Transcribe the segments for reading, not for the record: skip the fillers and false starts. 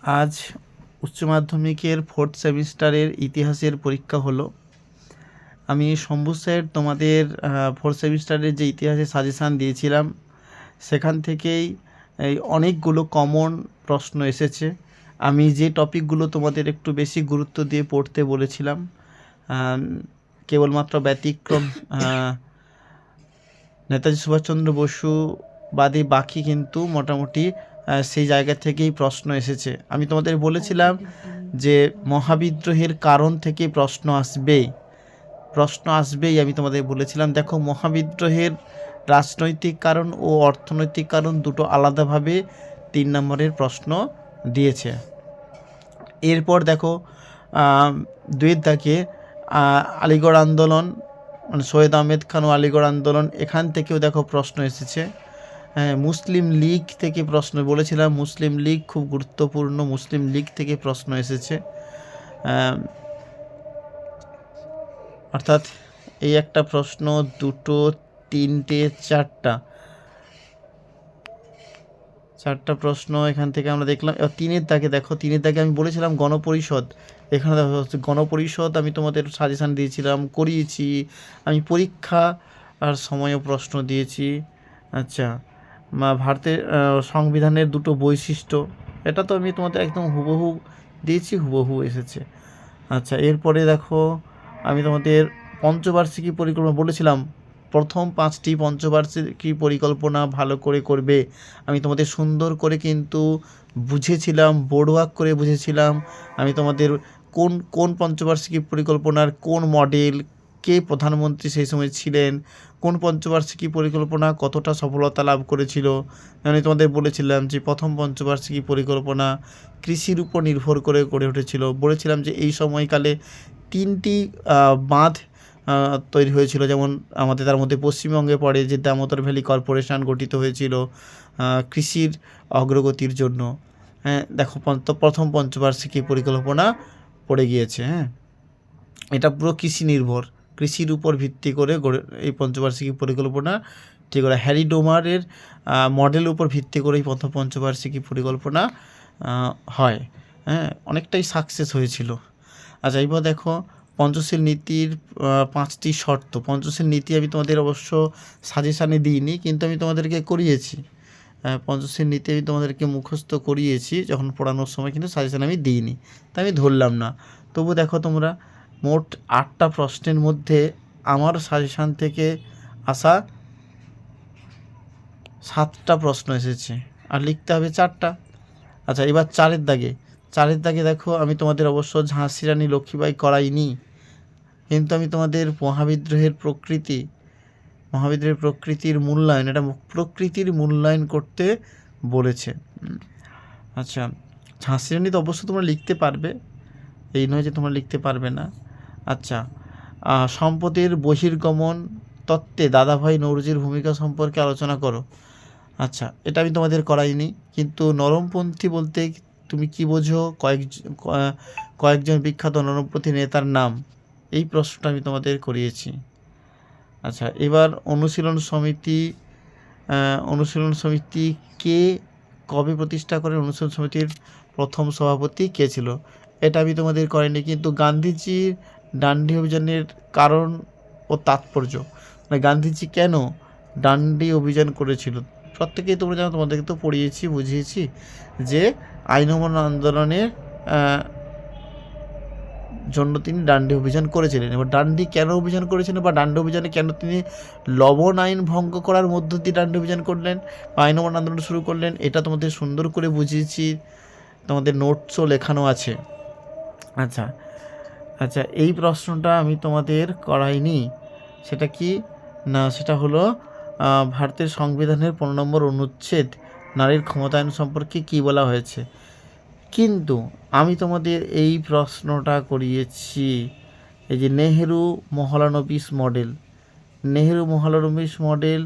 আজ উচ্চ মাধ্যমিকের 4th সেমিস্টারের ইতিহাসের পরীক্ষা হলো। আমি শম্ভু স্যার তোমাদের 4th সেমিস্টারের যে ইতিহাসের সাজেশান দিয়েছিলাম সেখান থেকেই এই অনেকগুলো কমন প্রশ্ন এসেছে। আমি যে টপিকগুলো তোমাদের একটু বেশি গুরুত্ব দিয়ে পড়তে বলেছিলাম, কেবলমাত্র ব্যতিক্রম নেতাজি সুভাষচন্দ্র বসু বাদে বাকি কিন্তু মোটামুটি সেই জায়গা থেকেই প্রশ্ন এসেছে। আমি তোমাদের বলেছিলাম যে মহাবিদ্রোহের কারণ থেকে প্রশ্ন আসবেই আমি তোমাদের বলেছিলাম। দেখো, মহাবিদ্রোহের রাজনৈতিক কারণ ও অর্থনৈতিক কারণ দুটো আলাদাভাবে 3 নম্বরের প্রশ্ন দিয়েছে। এরপর দেখো 2 দাগে আলিগড় আন্দোলন, মানে সৈয়দ আহমেদ খান ও আলিগড় আন্দোলন, এখান থেকেও দেখো প্রশ্ন এসেছে। মুসলিম লীগ থেকে প্রশ্ন বলেছিলাম, মুসলিম লীগ খুব গুরুত্বপূর্ণ, মুসলিম লীগ থেকে প্রশ্ন এসেছে। অর্থাৎ এই একটা প্রশ্ন, 2, 3, 4টা প্রশ্ন এখান থেকে আমরা দেখলাম। 3-এর দাগে দেখো, 3-এর দাগে আমি বলেছিলাম গণপরিষদ। এখানে দেখো গণপরিষদ আমি তোমাদের সাজেশান দিয়েছিলাম, করিয়েছি। আমি পরীক্ষা আর সময়ও প্রশ্ন দিয়েছি। আচ্ছা, ভারতের সংবিধানের 2টো বৈশিষ্ট্য, এটা তো আমি তোমাদের একদম হুবহু দিয়েছি, হুবহু এসেছে। আচ্ছা, এরপরে দেখো আমি তোমাদের পঞ্চবার্ষিকী পরিকল্পনা বলেছিলাম, প্রথম 5টি পঞ্চবার্ষিকী পরিকল্পনা ভালো করে করবে। আমি তোমাদের সুন্দর করে কিন্তু বুঝেছিলাম, বোর্ডওয়ার্ক করে বুঝেছিলাম। আমি তোমাদের কোন পঞ্চবার্ষিকী পরিকল্পনার কোন মডেল, কে প্রধানমন্ত্রী সেই সময় ছিলেন, কোন পঞ্চবার্ষিকী পরিকল্পনা কতটা সফলতা লাভ করেছিল। আমি তোমাদের বলেছিলাম যে প্রথম পঞ্চবার্ষিকী পরিকল্পনা কৃষির উপর নির্ভর করে গড়ে উঠেছিল। বলেছিলাম যে এই সময়কালে 3টি বাঁধ তৈরি হয়েছিল, যেমন আমাদের তার মধ্যে পশ্চিমবঙ্গে পড়ে যে দামোদর ভ্যালি কর্পোরেশন গঠিত হয়েছিল কৃষির অগ্রগতির জন্য। দেখো প্রথম পঞ্চবার্ষিকী পরিকল্পনা পড়ে গিয়েছে। এটা পুরো কৃষি নির্ভর, কৃষির উপর ভিত্তি করে এই পঞ্চবার্ষিকী পরিকল্পনা ঠিক করে হ্যারি ডোমারের মডেলের উপর ভিত্তি করে এই প্রথম পঞ্চবার্ষিকী পরিকল্পনা হয়। অনেকটাই সাকসেস হয়েছিল। আচ্ছা, এইবার দেখো পঞ্চশীল নীতির 5টি শর্ত। পঞ্চশীল নীতি আমি তোমাদের অবশ্য সাজেশানে দিইনি, কিন্তু আমি তোমাদেরকে করিয়েছি। পঞ্চশীল নীতি আমি তোমাদেরকে মুখস্থ করিয়েছি যখন পড়ানোর সময়, কিন্তু সাজেশান আমি দিইনি, তাই আমি ধরলাম না। তবু দেখো তোমরা, মোট 8টা প্রশ্নের মধ্যে আমার সাজেশান থেকে আসা 7টা প্রশ্ন এসেছে, আর লিখতে হবে 4টা। আচ্ছা, এবার 4-এর দাগে দেখো আমি তোমাদের অবশ্য ঝাঁসি রানী লক্ষ্মীবাঈ করাইনি, কিন্তু আমি তোমাদের মহাবিদ্রোহের প্রকৃতির মূল্যায়ন, এটা প্রকৃতির মূল্যায়ন করতে বলেছে। আচ্ছা, ঝাঁসি রানী তো অবশ্য তোমরা লিখতে পারবে, এই নয় যে তোমরা লিখতে পারবে না। আচ্ছা, সম্পদের বহির্গমন তত্ত্বে দাদাভাই নওরোজির ভূমিকা সম্পর্কে আলোচনা করো। আচ্ছা, এটা আমি তোমাদের করাইনি, কিন্তু নরমপন্থী বলতে তুমি কি বোঝো, কয়েকজন বিখ্যাত নরমপন্থী নেতার নাম, এই প্রশ্নটা আমি তোমাদের করিয়েছি। আচ্ছা, এবার অনুশীলন সমিতি কে কবে প্রতিষ্ঠা করেন, অনুশীলন সমিতির প্রথম সভাপতি কে ছিল, এটা আমি তোমাদের করিনি। কিন্তু গান্ধীজির ডান্ডি অভিযানের কারণ ও তাৎপর্য, মানে গান্ধীজি কেন ডান্ডি অভিযান করেছিল, প্রত্যেকেই তোমরা জানো, তোমাদেরকে তো পড়িয়েছি, বুঝিয়েছি যে আইন অমান্য আন্দোলনের জন্য তিনি ডান্ডি অভিযান করেছিলেন। এবার ডান্ডি কেন অভিযান করেছিলেন, বা ডান্ডি অভিযানে কেন তিনি লবণ আইন ভঙ্গ করার মধ্য দিয়ে ডান্ডি অভিযান করলেন বা আইন অমান্য আন্দোলন শুরু করলেন, এটা তোমাদের সুন্দর করে বুঝিয়েছি, তোমাদের নোটসও লেখানো আছে। আচ্ছা, এই প্রশ্নটা আমি তোমাদের করাইনি, সেটা কি না, সেটা হলো ভারতের সংবিধানের 15 নম্বর অনুচ্ছেদ নারীর ক্ষমতায়ন সম্পর্কে কি বলা হয়েছে। কিন্তু আমি তোমাদের এই প্রশ্নটা করিয়েছি, এই যে নেহেরু মহলানবিশ মডেল,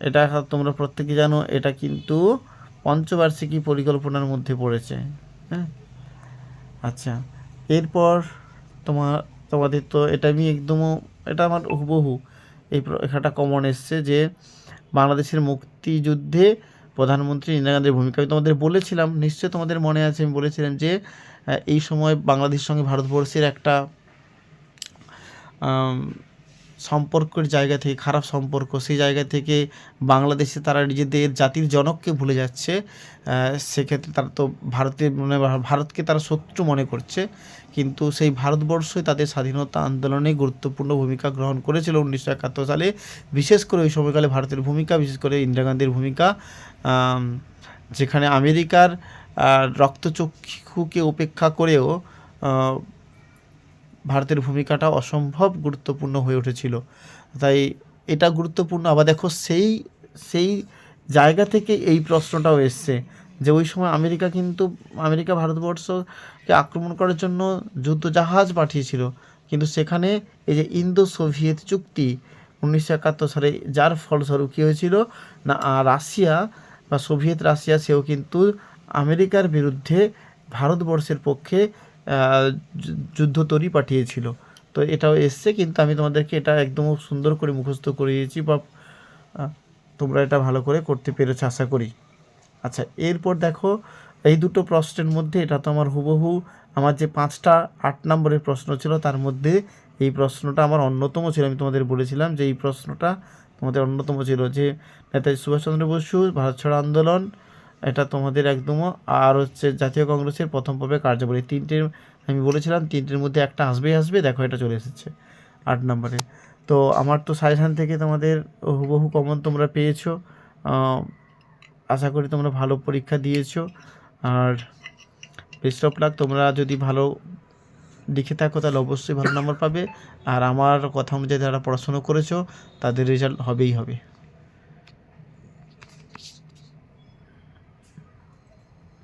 এটা তোমরা প্রত্যেকে জানো, এটা কিন্তু পঞ্চবার্ষিকী পরিকল্পনার মধ্যে পড়েছে। আচ্ছা, এরপর তোমাদের তো এটা আমি এটা আমার হুবহু এই লেখাটা কমন এসছে যে বাংলাদেশের মুক্তিযুদ্ধে প্রধানমন্ত্রী ইন্দিরা গান্ধীর ভূমিকা আমি তোমাদের বলেছিলাম, নিশ্চয়ই তোমাদের মনে আছে, আমি বলেছিলাম যে এই সময় বাংলাদেশের সঙ্গে ভারতবর্ষের একটা সম্পর্কের জায়গা থেকে, খারাপ সম্পর্ক, সেই জায়গা থেকে বাংলাদেশে তারা নিজেদের জাতির জনককে ভুলে যাচ্ছে। সেক্ষেত্রে তারা তো ভারতকে তারা শত্রু মনে করছে, কিন্তু সেই ভারতবর্ষই তাদের স্বাধীনতা আন্দোলনে গুরুত্বপূর্ণ ভূমিকা গ্রহণ করেছিল 1971 সালে। বিশেষ করে ওই সময়কালে ভারতের ভূমিকা, বিশেষ করে ইন্দিরা গান্ধীর ভূমিকা, যেখানে আমেরিকার রক্তচক্ষুকে উপেক্ষা করেও ভারতের ভূমিকাটা অসম্ভব গুরুত্বপূর্ণ হয়ে উঠেছিল। তাই এটা গুরুত্বপূর্ণ। আবার দেখো সেই জায়গা থেকে এই প্রশ্নটাও এসছে যে ওই সময় আমেরিকা ভারতবর্ষকে আক্রমণ করার জন্য যুদ্ধজাহাজ পাঠিয়েছিল, কিন্তু সেখানে এই যে ইন্দো সোভিয়েত চুক্তি 1971 সালে, যার ফলস্বরূপ কী হয়েছিল না, রাশিয়া বা সোভিয়েত রাশিয়া সেও কিন্তু আমেরিকার বিরুদ্ধে ভারতবর্ষের পক্ষে যুদ্ধ তরী পাঠিয়েছিল। তো এটাও এসছে, কিন্তু আমি তোমাদেরকে এটা একদম সুন্দর করে মুখস্থ করিয়েছি, বা তোমরা এটা ভালো করে করতে পেরেছো আশা করি। আচ্ছা, এরপর দেখো এই দুটো প্রশ্নের মধ্যে এটা তো আমার হুবহু আমার যে 5টা 8 নম্বরের প্রশ্ন ছিল তার মধ্যে এই প্রশ্নটা আমার অন্যতম ছিল। আমি তোমাদের বলেছিলাম যে এই প্রশ্নটা তোমাদের অন্যতম ছিল, যে নেতাজি সুভাষচন্দ্র বসু ভারত ছাড়ো আন্দোলন, এটা তোমাদের একদম, আর হচ্ছে জাতীয় কংগ্রেসের প্রথম পর্বে কার্যাবলী, তিনটে আমি বলেছিলাম, তিনটের মধ্যে একটা আসবে। দেখো এটা চলে এসেছে 8 নম্বরে। তো আমার তো সাজেশান থেকে তোমাদের হুবহু কমন তোমরা পেয়েছো। আশা করি তোমরা ভালো পরীক্ষা দিয়েছো, আর বেস্ট অফ লাক। তোমরা যদি ভালো লিখে থাকো তাহলে অবশ্যই ভালো নাম্বার পাবে, আর আমার কথা অনুযায়ী যারা পড়াশুনো করেছো তাদের রেজাল্ট হবেই হবে।